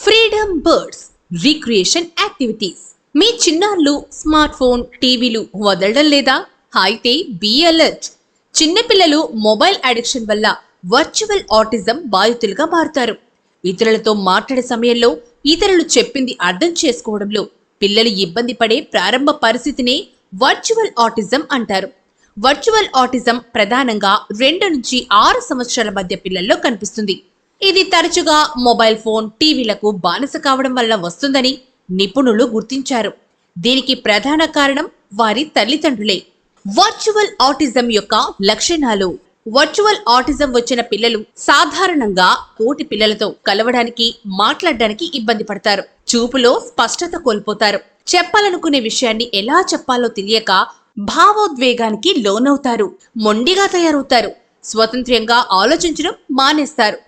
Freedom birds recreation activities. మీ చిన్నారులు smart phone టీవీలు వదలడం లేదా? అయితే బీ అలర్ట్. చిన్నపిల్లలు మొబైల్ అడిక్షన్ వల్ల వర్చువల్ ఆటిజం బాధితులుగా మారుతారు. ఇతరులతో మాట్లాడే సమయంలో ఇతరులు చెప్పింది అర్థం చేసుకోవడంలో పిల్లలు ఇబ్బంది పడే ప్రారంభ పరిస్థితిని వర్చువల్ ఆటిజం అంటారు. వర్చువల్ ఆటిజం ప్రధానంగా 2 నుంచి 6 సంవత్సరాల మధ్య పిల్లల్లో కనిపిస్తుంది. ఇది తరచుగా మొబైల్ ఫోన్ టీవీలకు బానిస కావడం వల్ల వస్తుందని నిపుణులు గుర్తించారు. దీనికి ప్రధాన కారణం వారి తల్లిదండ్రులే. వర్చువల్ ఆటిజం యొక్క లక్షణాలు. వర్చువల్ ఆటిజం వచ్చిన పిల్లలు సాధారణంగా తోటి పిల్లలతో కలవడానికి, మాట్లాడడానికి ఇబ్బంది పడతారు. చూపులో స్పష్టత కోల్పోతారు. చెప్పాలనుకునే విషయాన్ని ఎలా చెప్పాలో తెలియక భావోద్వేగానికి లోనవుతారు. మొండిగా తయారవుతారు. స్వతంత్రంగా ఆలోచించడం మానేస్తారు.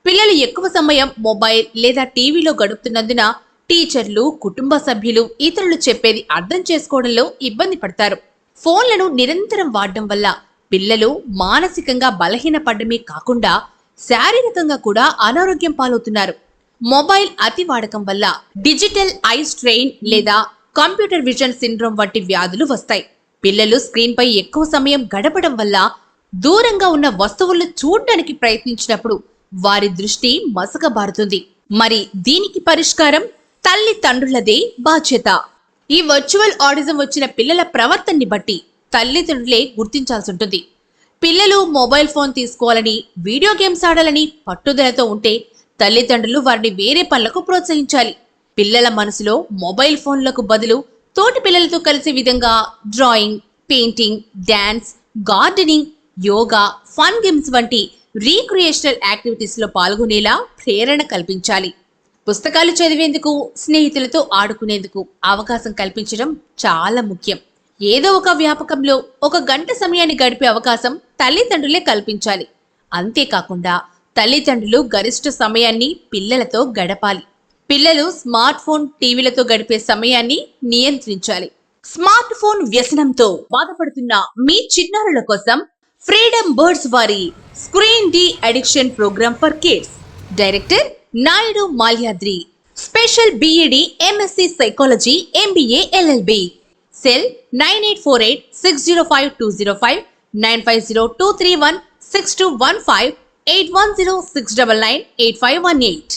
పిల్లలు ఎక్కువ సమయం మొబైల్ లేదా టీవీలో గడుపుతున్నందున టీచర్లు, కుటుంబ సభ్యులు ఇతరులు చెప్పేది అర్థం చేసుకోవడంలో ఇబ్బంది పడతారు. ఫోన్లను నిరంతరం వాడడం వల్ల పిల్లలు మానసికంగా బలహీనపడమే కాకుండా శారీరకంగా కూడా అనారోగ్యం పాలవుతున్నారు. మొబైల్ అతి వాడకం వల్ల డిజిటల్ ఐ స్ట్రెయిన్ లేదా కంప్యూటర్ విజన్ సిండ్రోమ్ వంటి వ్యాధులు వస్తాయి. పిల్లలు స్క్రీన్ పై ఎక్కువ సమయం గడపడం వల్ల దూరంగా ఉన్న వస్తువులను చూడడానికి ప్రయత్నించినప్పుడు వారి దృష్టి మసకబారుతుంది. మరి దీనికి పరిష్కారం తల్లిదండ్రులదే బాధ్యత. ఈ వర్చువల్ ఆటిజం వచ్చిన పిల్లల ప్రవర్తనని బట్టి తల్లిదండ్రులే గుర్తించాల్సి ఉంటుంది. పిల్లలు మొబైల్ ఫోన్ తీసుకోవాలని, వీడియో గేమ్స్ ఆడాలని పట్టుదలతో ఉంటే తల్లిదండ్రులు వారిని వేరే పనులకు ప్రోత్సహించాలి. పిల్లల మనసులో మొబైల్ ఫోన్లకు బదులు తోటి పిల్లలతో కలిసే విధంగా drawing, painting, dance, gardening, yoga, fun games వంటి రీక్రియేషనల్ యాక్టివిటీస్ లో పాల్గొనేలా ప్రేరణ కల్పించాలి. పుస్తకాలు చదివేందుకు, స్నేహితులతో ఆడుకునేందుకు అవకాశం కల్పించడం చాలా ముఖ్యం. ఏదో ఒక వ్యాపకంలో 1 గంట సమయాన్ని గడిపే అవకాశం తల్లిదండ్రులే కల్పించాలి. అంతేకాకుండా తల్లిదండ్రులు గరిష్ట సమయాన్ని పిల్లలతో గడపాలి. పిల్లలు స్మార్ట్ ఫోన్, టీవీలతో గడిపే సమయాన్ని నియంత్రించాలి. స్మార్ట్ ఫోన్ వ్యసనంతో బాధపడుతున్న మీ చిన్నారుల కోసం ఫ్రీడమ్ బర్డ్స్ వారి screen de addiction programme for kids. Director Naidu Malyadri. Special BEd, MSc psychology, MBA, LLB. Cell 9848605205, 9502316215, 8106998518.